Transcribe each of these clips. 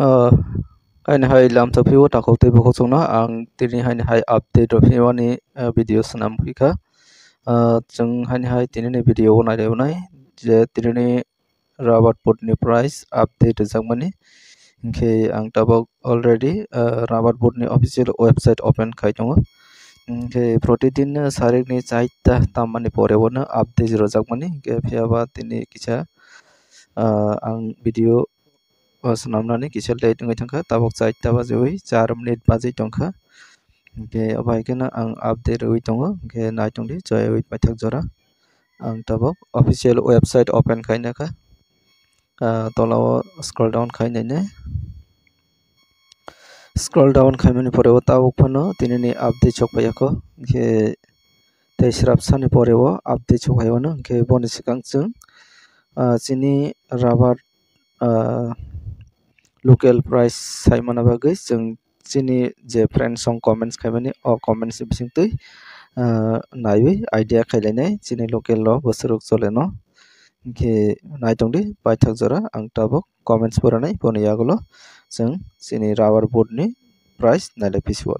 Haini hai lam tapiwo takokte bokosongna ang tini haini hai update rofini video sanam hika jeng haini hai tini ni video nai je tini ni Rabat board ni price update jangmani ke ang tabok already Rabat board ni official website open khai tongo ke protidin sarik ni chaita tamani porewona update rojagmani ke phiaba tini kicha ang video senamnani kisah late ngai tangka tabok chaita bajoi 4 menit bajai tongkha ke abaikena ang update oi tongo ke nai tongdi joy oi paithak jora ang tabok official website open khaina ka tolao scroll down khaina ne scroll down khaimani poreo tabok phano tinini update chokpayako ke teisrap sani poreo update chokhayono ke boni sikang chung chini Rabat local price saimana bagai jeng chini je friend song comments khaimani o comments bisingtui naiwi idea khailainai chini local lo bosorok choleno ke naitongdi paithak jora ang tabok comments poranai boni yagulo jeng chini Rabat board ni price nailai pisibon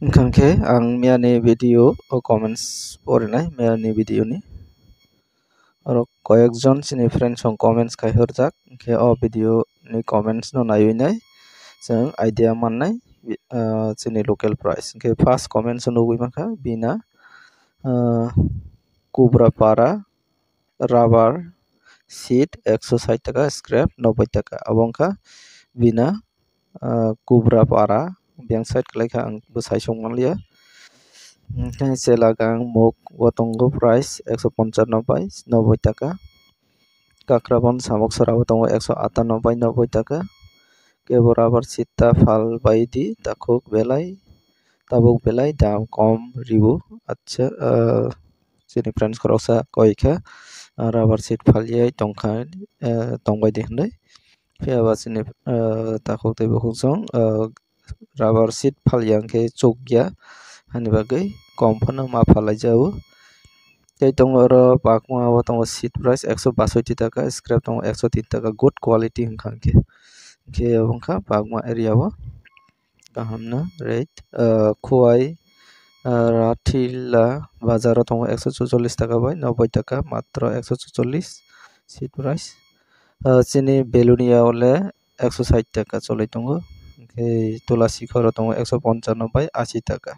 ingkangke ang miani video o comments poranai miani video ni aro koyekjon chini friend song comments khai horjak ke o video ni comments no naiwi nai jeng idea mannai chini local price ke first comments no nugui mangkha bina Kubrapara rubber sheet 160 টাকা scrap 90 টাকা abongkha bina Kubrapara biang side kalaikha ang busai songmanglia Selagang muk watongo price 195 90 টাকা Kakrabon samok sarao tongo 198 90 টাকা Kebo rubber sita fal baidi takuk belai tabuk belai dam kom ribu acha chini friends koroksa koikha rubber sheet phaliai tongkha tongbai de hnai phiaba chini takuk te bokong rubber sheet phalyang ke chokya hani bagai kom phano ma phalai jau tei tongo ro bakma wa tongo sheet price 162 টাকা scrap tongo 103 টাকা good quality hingkangke ke abongkha bakma area o kahamna rate khuai Rathila bazaro tongo 144 টাকা bai 90 টাকা matro 144 sheet price chini Belunia ole 160 টাকা cholai tongo ke Tulasikhor tongo 155 bai 80 টাকা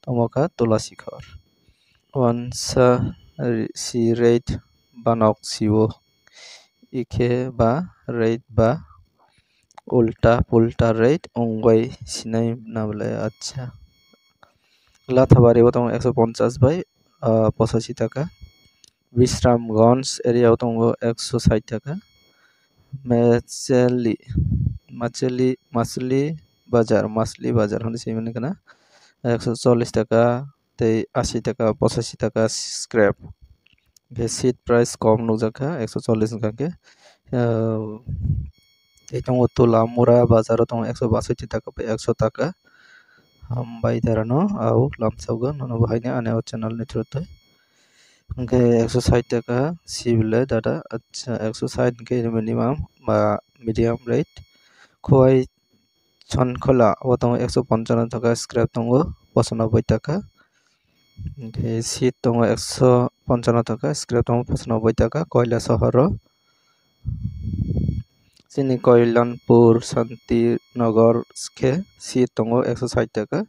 tomokha Tulasikhor onsa si rate banok siwo ike ba rate ba ulta pulta rate ongbai sinai nabla acha Lathabari tongo 150 bai 85 টাকা Visramganj area tongo 160 টাকা Macheli bazar hone seimani kana 140 টাকা tei 80 টাকা 85 টাকা scrap ke sheet price kom nukjakha 140 hingkangke tei tongo Tulamura bazaro tongo 162 টাকা bai 100 টাকা hambai darano au lamsauga nono bahaina ane o channel ni through tai hingke 160 টাকা sibile data acha 160 ke minimum ba medium rate khoi Sonkhola o tongo 155 টাকা scrap tongo 95 টাকা sheet tongo 155 টাকা scrap tongo 95 টাকা Koila Sohor chini Koilanpur Santinagar khe sheet tongo 160 টাকা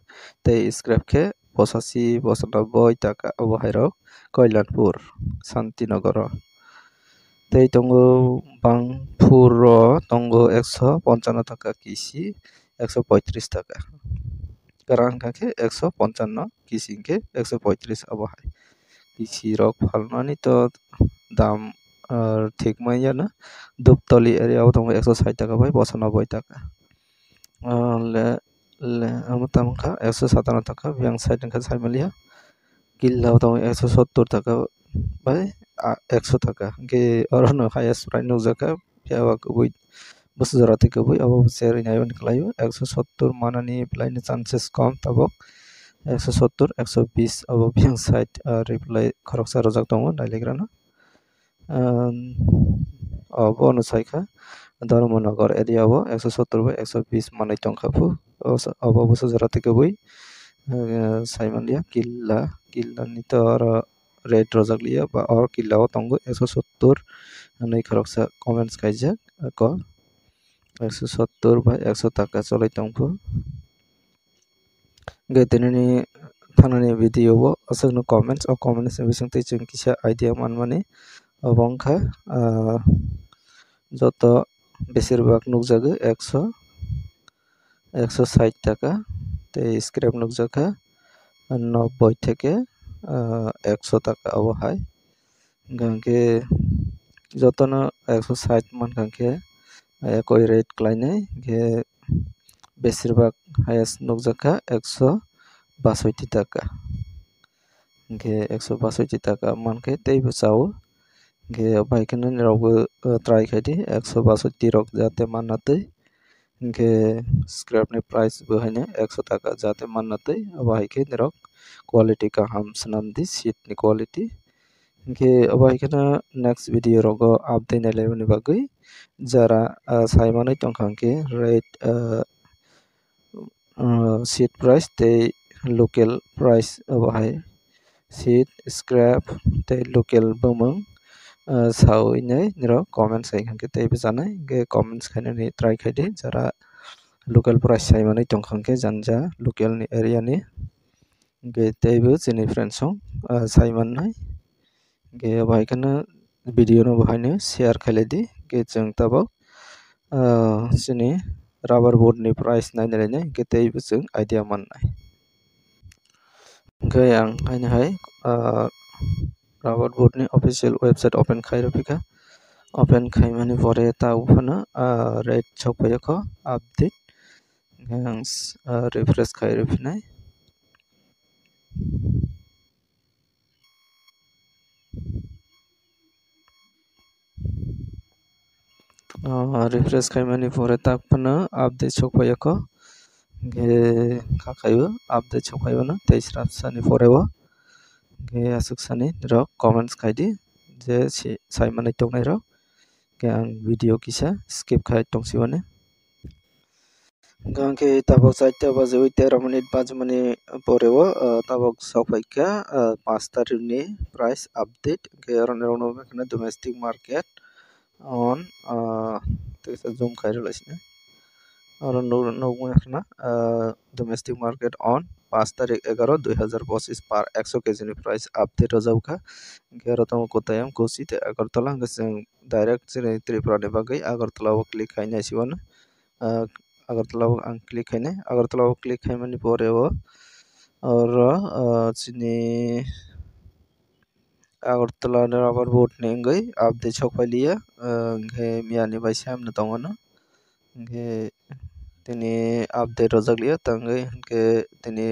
tei scrap khe 85 95 টাকা abo hairok Koilanpur Santinagar tei tongo Bangpur tongo 155 টাকা kisi 135 টাকা Karang khe 155 kisi ke 135 abo hai kisi rok phalmani to dam ঠিক মাইয়ানা Duptoli area tongo 160 টাকা bai 95 টাকা le amutamkha 157 টাকা biang side kha saimalia Killa tongo 170 টাকা bai 100 টাকা ke orono highest price nukjaka phiaba kubui bosjora te kubui abo share inayon khlaio 170 manani plaini chances kom tabok 170 120 abo biang side reply khoroksa rojak tongo nailegrano abo no saikha Dharmanagar एरियायाव 170 bai 120 manui tongkhapu abo busa jora থেকে bui saimania killa ni to aro rate rojakliya ba or killa o tongo 170 hanai khoroksa comments kaijak ko 170 bai 100 taka cholai tongpho getinini thanani video o asakno comments o comments bisingtwi chong kisa idea manmani abo wngkha joto beshirbag nukjago 160 টাকা tei scrap nukjakha 90 থেকে 100 টাকা abo hai hingkhe jotono 160 mankha khe ekoi rate khlainai hingkhe beshirbag highest nukjakha 162 টাকা hingkhe 162 টাকা mankhe teibo chao hingkhe baikhe rokbo try khaidi 162 rok jate mannatwi hingkhe scrap ni price bo haino 100 টাকা jate mannatwi abo haikhe nirok quality kaham swnamdi seat ni quality hingkhe abo haikhe next video rogo update nailaimanini bagwi jara saimanui tongkha hingkhe rate seat price tei local price abo hai seat scrap tei local bumung sawinai nirok comments hai hingkhe teibo janai hingkhe comments khainani try khaidi jara local price saimanui tongkha hingkhe janja local ni area ni hingkhe teibo chini friends rok saimannai hingkhe abo haikhe video no bo haino share khailadi hingkhe chong tabok chini rubber board ni price nainai hingkhe teibo chong idea mannai hingkhe ang haino hai rubber board ni official website open khairupika open khaimani pore tabuk phano rate chokpaio update refresh khairuphinai refresh khaimani pore tak phano update chokpaio hingkhe khakhaio update chokphaio tei srapsani poreo hingkhe achuksani rok comments khaidi je saimanui tongnai rok hingkhe ang video kisa skip khai tongsimani hingkhe tabok 4 bajeui 13 minute bajimani poreo tabok sokpaikha 5 tarikh ni price update hingkhe aro nirok nukgwi domestic market on tesa zoom khairulaisina aro nukgwi khana domestic market on 5 tarikh 11 2025 par 100 kg ni price update rojak hingkhe aro tongo kottayam kochi tei agartala hingkhe chong direct chini tripura ni bagwi agartala o click khainai siwano agartala o ang click khainai agartala o click khaimani poreo oro chini agartala rubber board ni wngwi update sokpailia hingkhe miyani bai samno tongono hingkhe tini update rojakliya tangwi hingkhe tini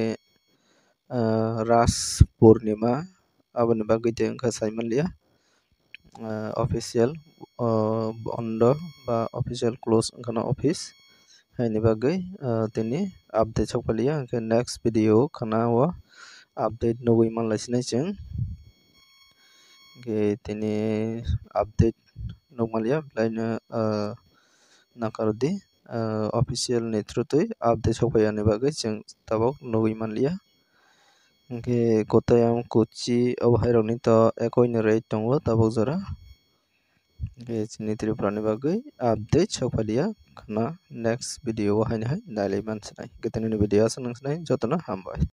ras purnima aboni bagwi wngkha saimanliya official bondo ba official close wngkhana office haini bagwi tini update sokpailia hingkhe next video khana o update nugui manlaisinai chong hingkhe tini update nukmalia belai no nakarodi official ni through twi update sokpaiyani bagwi chong tabok nugui manliya hingkhe kottayam kochi abo hairokni to ekoi ni rate tongo tabok jora hingkhe chini tripura ni bagwi update sokpailia khana next video o haino hai nailai mansinai hingkhe tini video asok nang sinai jotono hambai।